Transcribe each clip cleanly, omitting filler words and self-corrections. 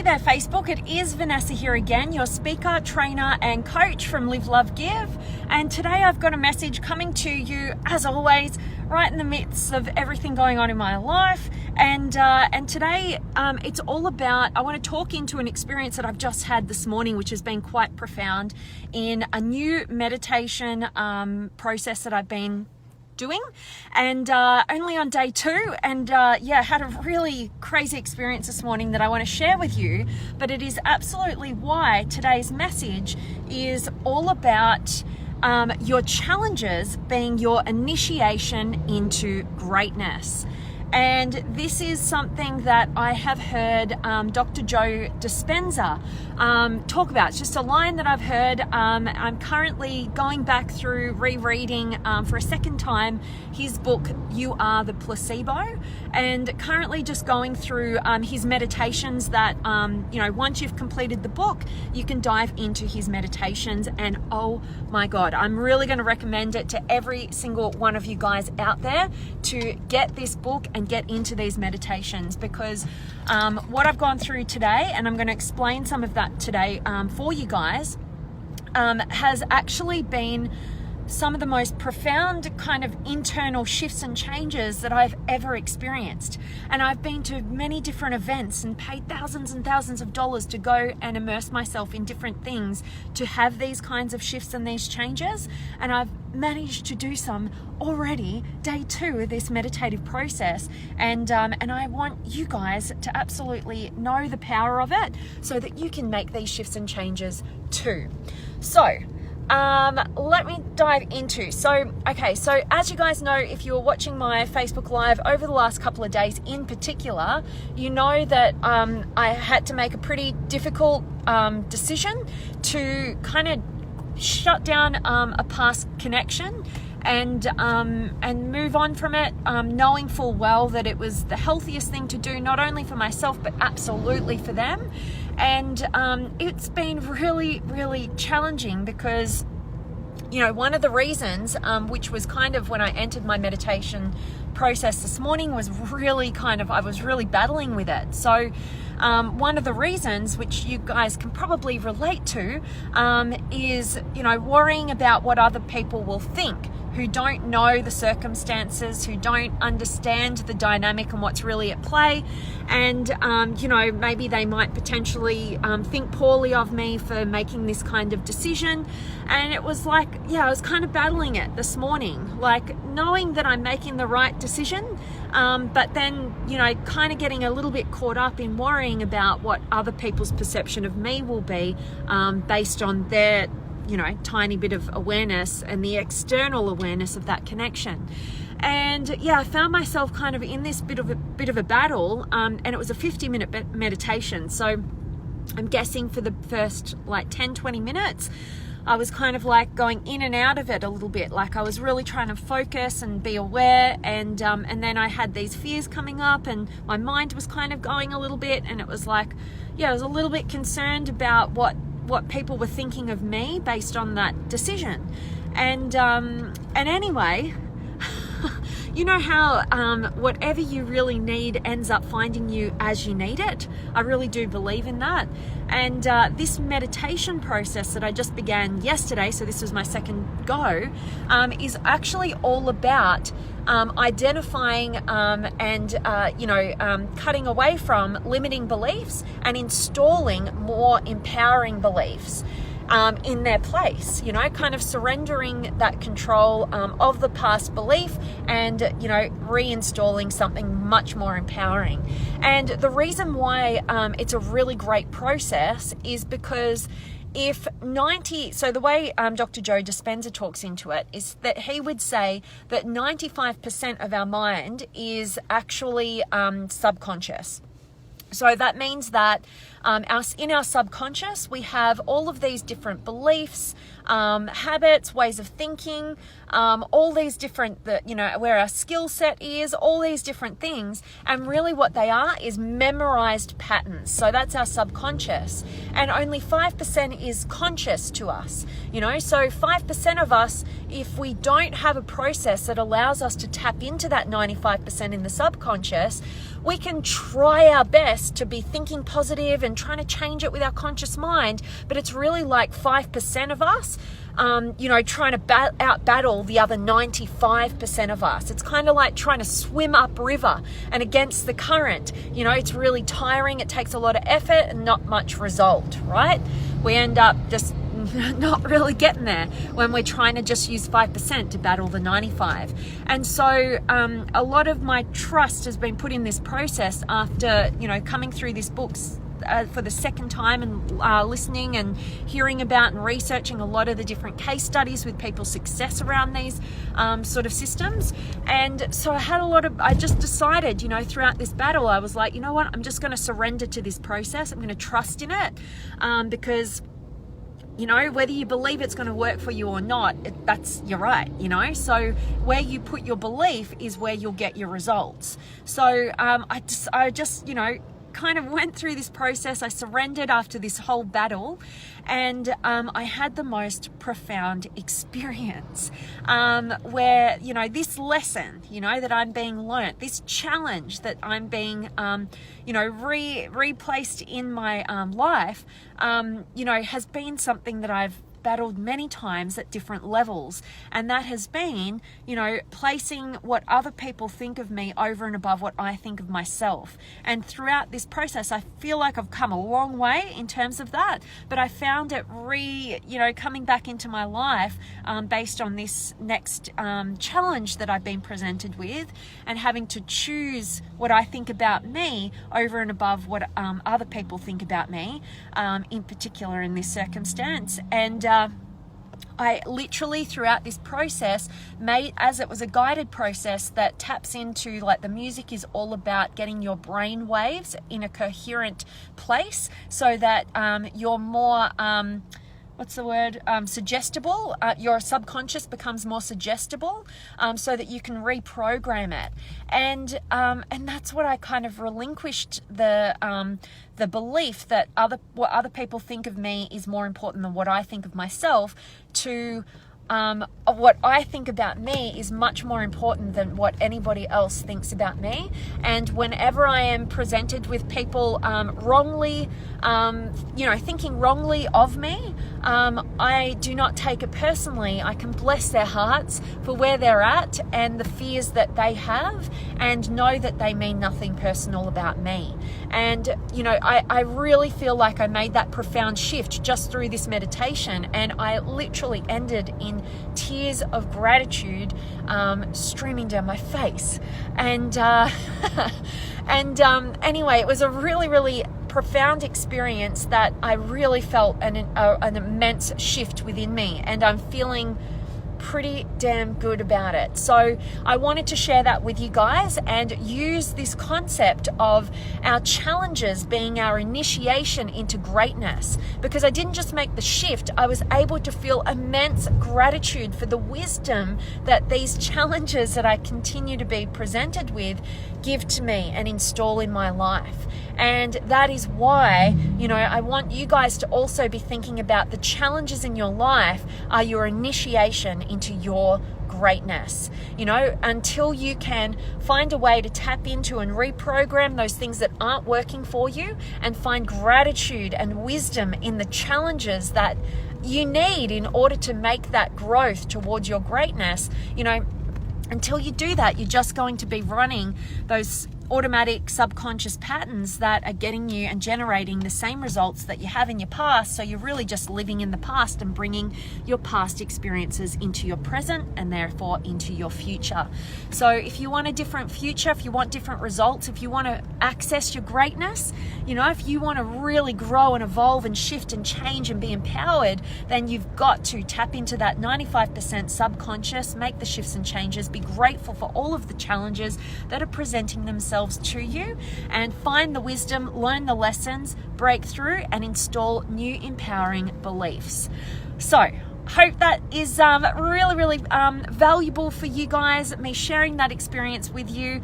there, Facebook. It is Vanessa here again, your speaker, trainer, and coach from Live, Love, Give. And today I've got a message coming to you, as always, right in the midst of everything going on in my life. And today it's all about, I want to talk into an experience that I've just had this morning, which has been quite profound, in a new meditation process that I've been doing, and only on day 2, and had a really crazy experience this morning that I want to share with you. But it is absolutely why today's message is all about your challenges being your initiation into greatness. And this is something that I have heard Dr. Joe Dispenza talk about. It's just a line that I've heard. I'm currently going back through rereading for a second time his book, You Are the Placebo, and currently just going through his meditations that, once you've completed the book, you can dive into his meditations. And oh my God, I'm really going to recommend it to every single one of you guys out there to get this book and get into these meditations, because what I've gone through today, and I'm going to explain some of that today for you guys, has actually been some of the most profound kind of internal shifts and changes that I've ever experienced. And I've been to many different events and paid thousands and thousands of dollars to go and immerse myself in different things to have these kinds of shifts and these changes. And I've managed to do some already, day 2 of this meditative process. And I want you guys to absolutely know the power of it so that you can make these shifts and changes too. So, let me dive into. So as you guys know, if you were watching my Facebook Live over the last couple of days in particular, you know that I had to make a pretty difficult decision to kind of shut down a past connection and move on from it, knowing full well that it was the healthiest thing to do, not only for myself, but absolutely for them. And it's been really, really challenging because, one of the reasons, which was kind of when I entered my meditation process this morning, was really I was really battling with it. So one of the reasons, which you guys can probably relate to, is, worrying about what other people will think, who don't know the circumstances, who don't understand the dynamic and what's really at play. And, maybe they might potentially think poorly of me for making this kind of decision. And it was I was kind of battling it this morning, knowing that I'm making the right decision, but then, kind of getting a little bit caught up in worrying about what other people's perception of me will be based on their tiny bit of awareness and the external awareness of that connection. And I found myself kind of in this bit of a battle, and it was a 50-minute meditation. So I'm guessing for the first 10-20 minutes, I was kind of going in and out of it a little bit. I was really trying to focus and be aware, and then I had these fears coming up, and my mind was kind of going a little bit, and it was I was a little bit concerned about what people were thinking of me based on that decision. And anyway, you know how whatever you really need ends up finding you as you need it? I really do believe in that. And this meditation process that I just began yesterday, so this was my second go, is actually all about identifying and cutting away from limiting beliefs and installing more empowering beliefs in their place, kind of surrendering that control of the past belief and, reinstalling something much more empowering. And the reason why it's a really great process is because so the way Dr. Joe Dispenza talks into it is that he would say that 95% of our mind is actually subconscious. So that means that in our subconscious, we have all of these different beliefs habits, ways of thinking, all these different, where our skill set is, all these different things. And really what they are is memorized patterns. So that's our subconscious. And only 5% is conscious to us, so 5% of us, if we don't have a process that allows us to tap into that 95% in the subconscious, we can try our best to be thinking positive and trying to change it with our conscious mind, but it's really like 5% of us, trying to out-battle the other 95% of us. It's kind of like trying to swim upriver and against the current. It's really tiring. It takes a lot of effort and not much result, right? We end up just not really getting there when we're trying to just use 5% to battle the 95. And so a lot of my trust has been put in this process after, coming through these books for the second time and listening and hearing about and researching a lot of the different case studies with people's success around these sort of systems. And so I just decided, throughout this battle, I was like, you know what, I'm just going to surrender to this process. I'm going to trust in it because whether you believe it's going to work for you or not, you're right, so where you put your belief is where you'll get your results. So I just kind of went through this process. I surrendered after this whole battle, and I had the most profound experience where this lesson that I'm being learnt, this challenge that I'm being replaced in my life has been something that I've battled many times at different levels, and that has been placing what other people think of me over and above what I think of myself. And throughout this process, I feel like I've come a long way in terms of that, but I found it coming back into my life based on this next challenge that I've been presented with, and having to choose what I think about me over and above what other people think about me, in particular in this circumstance. And I literally throughout this process as it was a guided process that taps into, like, the music is all about getting your brain waves in a coherent place so that you're more suggestible. Your subconscious becomes more suggestible, so that you can reprogram it. And that's what I kind of relinquished the belief that what other people think of me is more important than what I think of myself, to what I think about me is much more important than what anybody else thinks about me. And whenever I am presented with people wrongly, thinking wrongly of me, I do not take it personally. I can bless their hearts for where they're at and the fears that they have, and know that they mean nothing personal about me. And, I really feel like I made that profound shift just through this meditation, and I literally ended in tears of gratitude streaming down my face. And anyway, it was a really, really profound experience that I really felt an immense shift within me, and I'm feeling pretty damn good about it. So I wanted to share that with you guys and use this concept of our challenges being our initiation into greatness, because I didn't just make the shift, I was able to feel immense gratitude for the wisdom that these challenges that I continue to be presented with give to me and install in my life. And that is why, I want you guys to also be thinking about the challenges in your life are your initiation into your greatness. Until you can find a way to tap into and reprogram those things that aren't working for you, and find gratitude and wisdom in the challenges that you need in order to make that growth towards your greatness, until you do that, you're just going to be running those automatic subconscious patterns that are getting you and generating the same results that you have in your past. So you're really just living in the past and bringing your past experiences into your present, and therefore into your future. So if you want a different future, if you want different results, if you want to access your greatness, if you want to really grow and evolve and shift and change and be empowered, then you've got to tap into that 95% subconscious, make the shifts and changes, be grateful for all of the challenges that are presenting themselves to you, and find the wisdom, learn the lessons, break through, and install new empowering beliefs. So hope that is really valuable for you guys, me sharing that experience with you.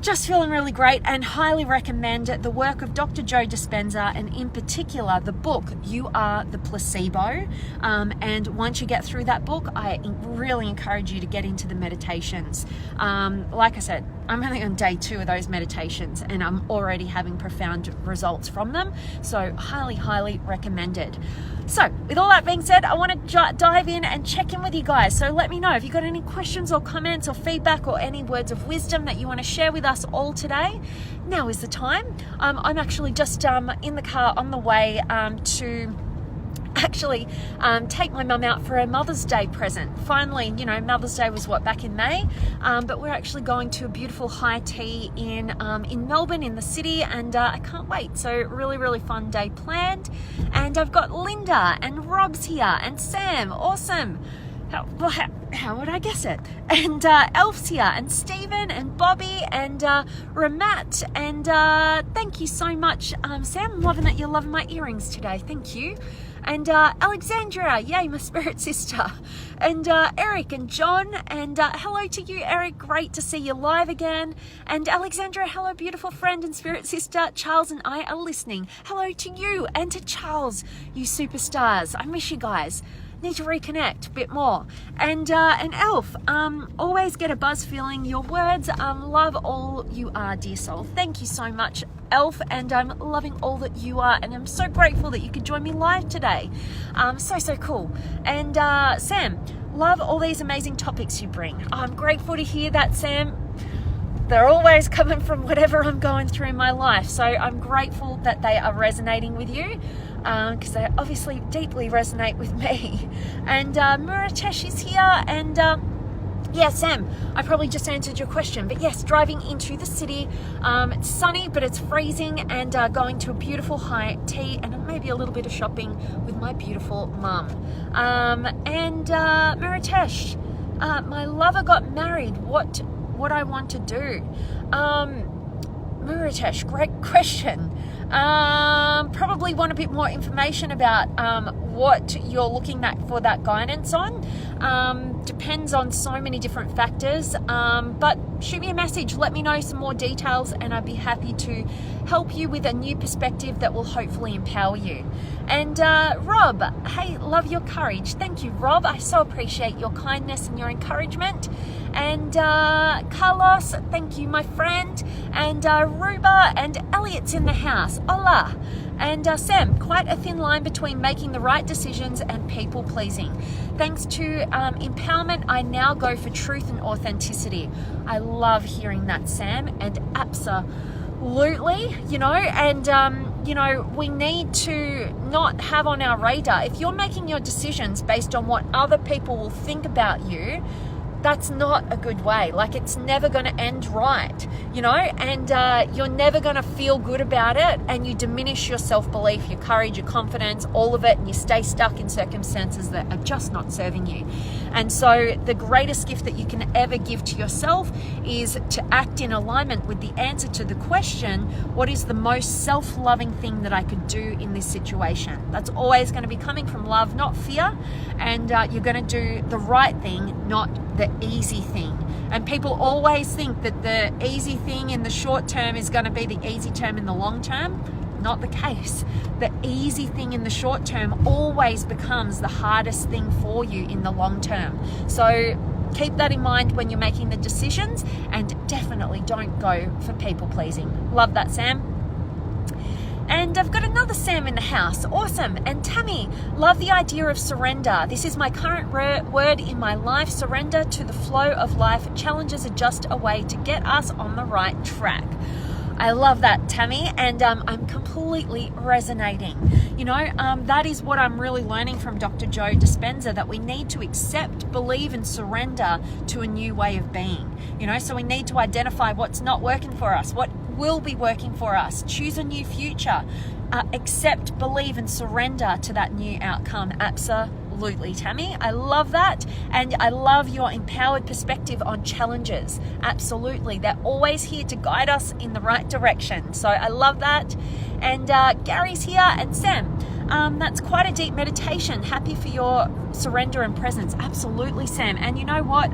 Just feeling really great, and highly recommend the work of Dr. Joe Dispenza, and in particular the book You Are the Placebo. And once you get through that book, I really encourage you to get into the meditations. Like I said, I'm only on day 2 of those meditations and I'm already having profound results from them. So highly recommended. So with all that being said, I want to dive in and check in with you guys. So let me know if you've got any questions or comments or feedback or any words of wisdom that you want to share with us all today. Now is the time. I'm actually just in the car on the way to actually take my mum out for her Mother's Day present. Finally, Mother's Day was back in May, but we're actually going to a beautiful high tea in Melbourne, in the city, and I can't wait. So really fun day planned, and I've got Linda and Rob's here and Sam. Awesome. How would I guess it? And Elf's here, and Stephen and Bobby and Ramat, and thank you so much, Sam. I'm loving that you're loving my earrings today. Thank you. And Alexandra, yay, my spirit sister, and Eric and John, and hello to you, Eric, great to see you live again. And Alexandra, hello, beautiful friend and spirit sister. Charles and I are listening. Hello to you and to Charles, you superstars. I miss you guys. Need to reconnect a bit more. And Elf, always get a buzz feeling your words. Love all you are, dear soul. Thank you so much, Elf, and I'm loving all that you are, and I'm so grateful that you could join me live today. So cool. And Sam, love all these amazing topics you bring. I'm grateful to hear that, Sam. They're always coming from whatever I'm going through in my life, so I'm grateful that they are resonating with you, because they obviously deeply resonate with me. And Muratesh is here, and yeah, Sam, I probably just answered your question, but yes, driving into the city. It's sunny, but it's freezing, and going to a beautiful high tea and maybe a little bit of shopping with my beautiful mum. And Muratesh, my lover got married. What I want to do? Muratesh, great question. Probably want a bit more information about what you're looking at for that guidance on. Depends on so many different factors, but shoot me a message, let me know some more details, and I'd be happy to help you with a new perspective that will hopefully empower you. And Rob, hey, love your courage. Thank you, Rob. I so appreciate your kindness and your encouragement. And Carlos, thank you, my friend. And Ruba and Elliot's in the house. Hola. And Sam, quite a thin line between making the right decisions and people pleasing. Thanks to empowerment, I now go for truth and authenticity. I love hearing that, Sam, and absolutely, and we need to not have on our radar, if you're making your decisions based on what other people will think about you, that's not a good way. Like, it's never going to end right, and you're never going to feel good about it, and you diminish your self-belief, your courage, your confidence, all of it, and you stay stuck in circumstances that are just not serving you. And so the greatest gift that you can ever give to yourself is to act in alignment with the answer to the question, what is the most self-loving thing that I could do in this situation? That's always going to be coming from love, not fear, and you're going to do the right thing, not the easy thing. And people always think that the easy thing in the short term is going to be the easy term in the long term. Not the case. The easy thing in the short term always becomes the hardest thing for you in the long term. So keep that in mind when you're making the decisions, and definitely don't go for people pleasing. Love that, Sam. And I've got another Sam in the house. Awesome. And Tammy, love the idea of surrender. This is my current word in my life. Surrender to the flow of life. Challenges are just a way to get us on the right track. I love that, Tammy, and I'm completely resonating. That is what I'm really learning from Dr. Joe Dispenza, that we need to accept, believe, and surrender to a new way of being. So we need to identify what's not working for us, what will be working for us, choose a new future, accept, believe, and surrender to that new outcome. Absolutely, Tammy. I love that. And I love your empowered perspective on challenges. Absolutely. They're always here to guide us in the right direction. So I love that. And Gary's here. And Sam, That's quite a deep meditation. Happy for your surrender and presence. Absolutely, Sam. And you know what?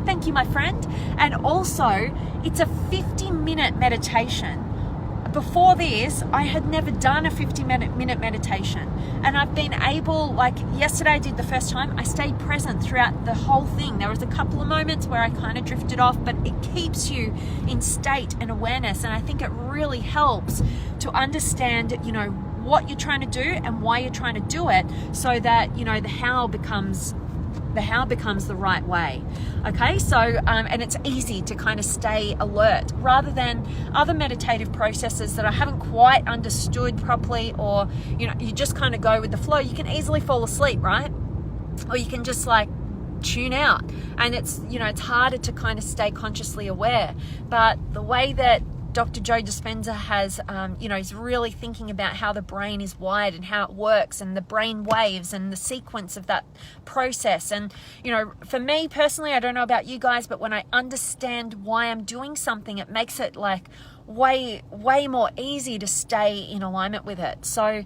Thank you, my friend. And also, it's a 50-minute meditation. Before this, I had never done a 50-minute meditation. And I've been able, like yesterday I did the first time, I stayed present throughout the whole thing. There was a couple of moments where I kind of drifted off, but it keeps you in state and awareness. And I think it really helps to understand, what you're trying to do and why you're trying to do it, so that, the how becomes the right way. Okay, so and it's easy to kind of stay alert rather than other meditative processes that I haven't quite understood properly, or you just kind of go with the flow. You can easily fall asleep, right? Or you can just like tune out, and it's it's harder to kind of stay consciously aware. But the way that Dr. Joe Dispenza has, is really thinking about how the brain is wired and how it works, and the brain waves and the sequence of that process. And, for me personally, I don't know about you guys, but when I understand why I'm doing something, it makes it like way, way more easy to stay in alignment with it. So,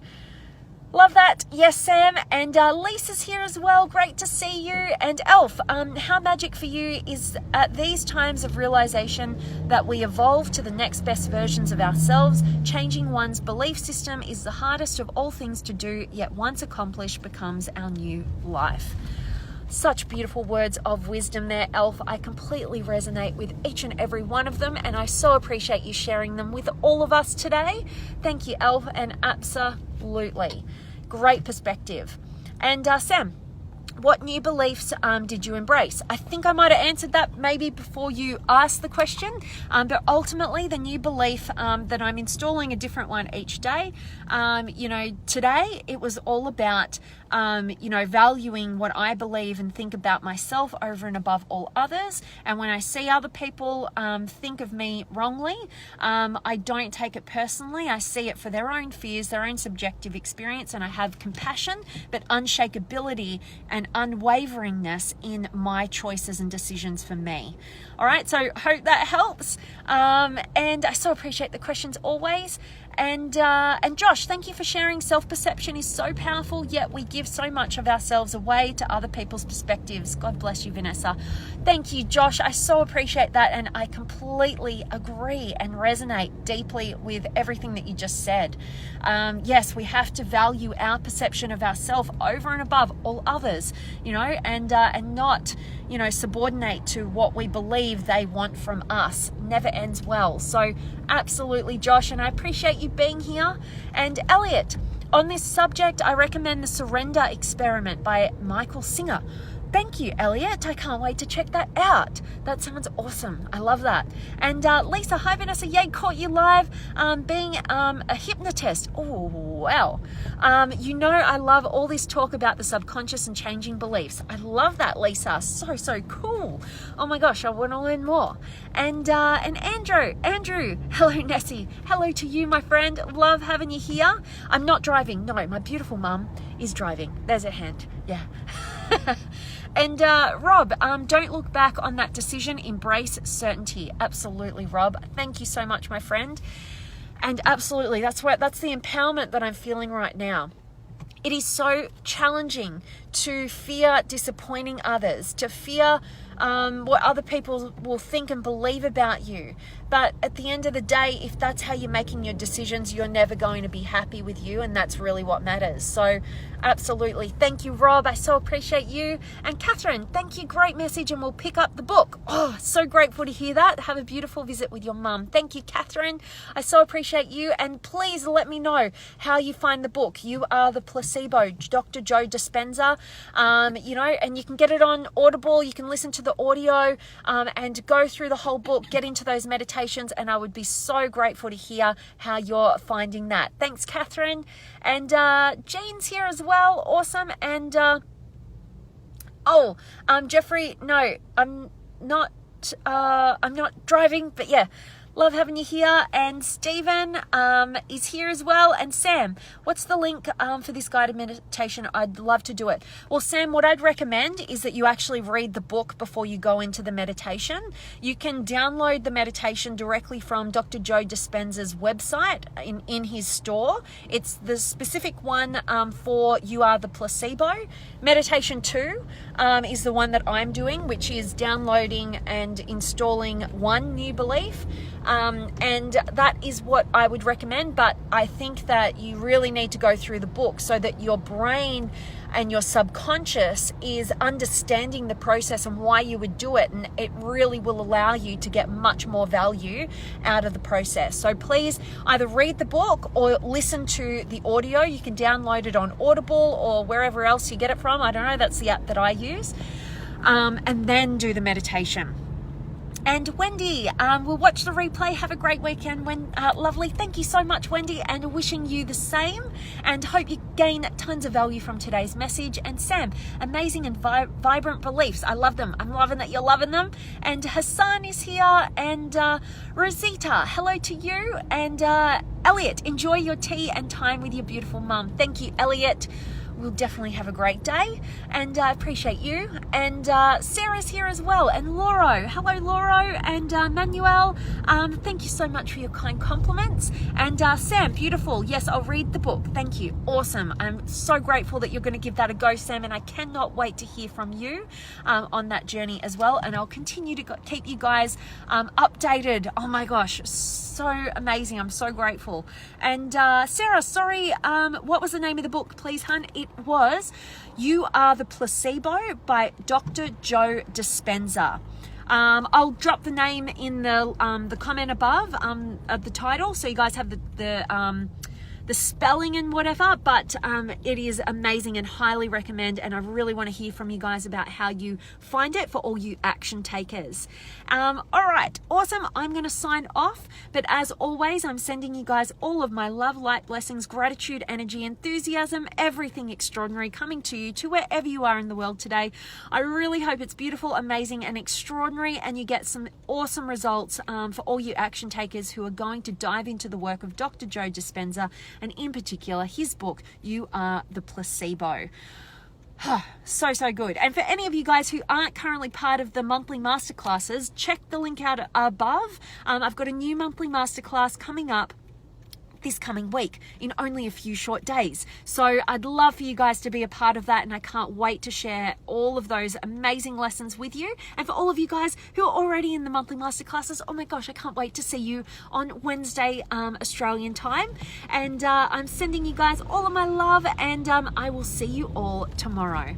love that. Yes, Sam. And Lisa's here as well. Great to see you. And Elf, how magic for you is at these times of realization that we evolve to the next best versions of ourselves. Changing one's belief system is the hardest of all things to do, yet once accomplished becomes our new life. Such beautiful words of wisdom there, Elf. I completely resonate with each and every one of them, and I so appreciate you sharing them with all of us today. Thank you, Elf, and absolutely great perspective. And Sam, what new beliefs did you embrace? I think I might have answered that maybe before you asked the question, but ultimately the new belief that I'm installing a different one each day. Today it was all about valuing what I believe and think about myself over and above all others. And when I see other people think of me wrongly, I don't take it personally. I see it for their own fears, their own subjective experience, and I have compassion, but unshakability and unwaveringness in my choices and decisions for me. All right, so hope that helps. And I so appreciate the questions always. And Josh, thank you for sharing. Self-perception is so powerful, yet we give so much of ourselves away to other people's perspectives. God bless you, Vanessa. Thank you, Josh. I so appreciate that, and I completely agree and resonate deeply with everything that you just said. Yes, we have to value our perception of ourselves over and above all others, and not, subordinate to what we believe they want from us. Never ends well. So absolutely, Josh, and I appreciate you being here. And Elliot, on this subject, I recommend The Surrender Experiment by Michael Singer. Thank you, Elliot. I can't wait to check that out. That sounds awesome. I love that. And Lisa, hi Vanessa. Yay, caught you live being a hypnotist. Oh, wow. I love all this talk about the subconscious and changing beliefs. I love that, Lisa. So cool. Oh my gosh, I want to learn more. And Andrew, hello Nessie. Hello to you, my friend. Love having you here. I'm not driving. No, my beautiful mum is driving. There's a hand. Yeah. And Rob, don't look back on that decision. Embrace certainty. Absolutely, Rob. Thank you so much, my friend. And absolutely, that's the empowerment that I'm feeling right now. It is so challenging to fear disappointing others, to fear what other people will think and believe about you. But at the end of the day, if that's how you're making your decisions, you're never going to be happy with you, and that's really what matters. So absolutely. Thank you, Rob. I so appreciate you. And Catherine, thank you. Great message, and we'll pick up the book. Oh, so grateful to hear that. Have a beautiful visit with your mum. Thank you, Catherine. I so appreciate you. And please let me know how you find the book. You Are the Placebo, Dr. Joe Dispenza. And you can get it on Audible. You can listen to the audio and go through the whole book, get into those meditations, and I would be so grateful to hear how you're finding that. Thanks, Catherine. And Jean's here as well. Awesome. And Jeffrey, no, I'm not driving, but yeah, Love having you here. And Stephen is here as well. And Sam, what's the link for this guided meditation? I'd love to do it. Well, Sam, what I'd recommend is that you actually read the book before you go into the meditation. You can download the meditation directly from Dr. Joe Dispenza's website in his store. It's the specific one for You Are the Placebo. Meditation 2 is the one that I'm doing, which is downloading and installing one new belief. And that is what I would recommend, but I think that you really need to go through the book so that your brain and your subconscious is understanding the process and why you would do it, and it really will allow you to get much more value out of the process. So please either read the book or listen to the audio. You can download it on Audible or wherever else you get it from. I don't know, that's the app that I use. And then do the meditation. And Wendy, we'll watch the replay. Have a great weekend. Lovely. Thank you so much, Wendy, and wishing you the same. And hope you gain tons of value from today's message. And Sam, amazing and vibrant beliefs. I love them. I'm loving that you're loving them. And Hassan is here. And Rosita, hello to you. And Elliot, enjoy your tea and time with your beautiful mum. Thank you, Elliot. We'll definitely have a great day, and I appreciate you. And Sarah's here as well, and Lauro. Hello, Lauro, and Manuel. Thank you so much for your kind compliments. And Sam, beautiful. Yes, I'll read the book. Thank you. Awesome. I'm so grateful that you're going to give that a go, Sam, and I cannot wait to hear from you on that journey as well. And I'll continue to keep you guys updated. Oh my gosh, so amazing. I'm so grateful. And Sarah, sorry, what was the name of the book, please, hun? It was You Are the Placebo by Dr. Joe Dispenza. I'll drop the name in the comment above of the title, so you guys have the spelling and whatever, but it is amazing and highly recommend, and I really want to hear from you guys about how you find it for all you action takers. All right, awesome. I'm going to sign off, but as always, I'm sending you guys all of my love, light, blessings, gratitude, energy, enthusiasm, everything extraordinary coming to you to wherever you are in the world today. I really hope it's beautiful, amazing, and extraordinary, and you get some awesome results for all you action takers who are going to dive into the work of Dr. Joe Dispenza, and in particular his book, You Are the Placebo. So good. And for any of you guys who aren't currently part of the monthly masterclasses, check the link out above. I've got a new monthly masterclass coming up this coming week in only a few short days. So I'd love for you guys to be a part of that, and I can't wait to share all of those amazing lessons with you. And for all of you guys who are already in the monthly masterclasses, oh my gosh, I can't wait to see you on Wednesday Australian time. And I'm sending you guys all of my love, and I will see you all tomorrow.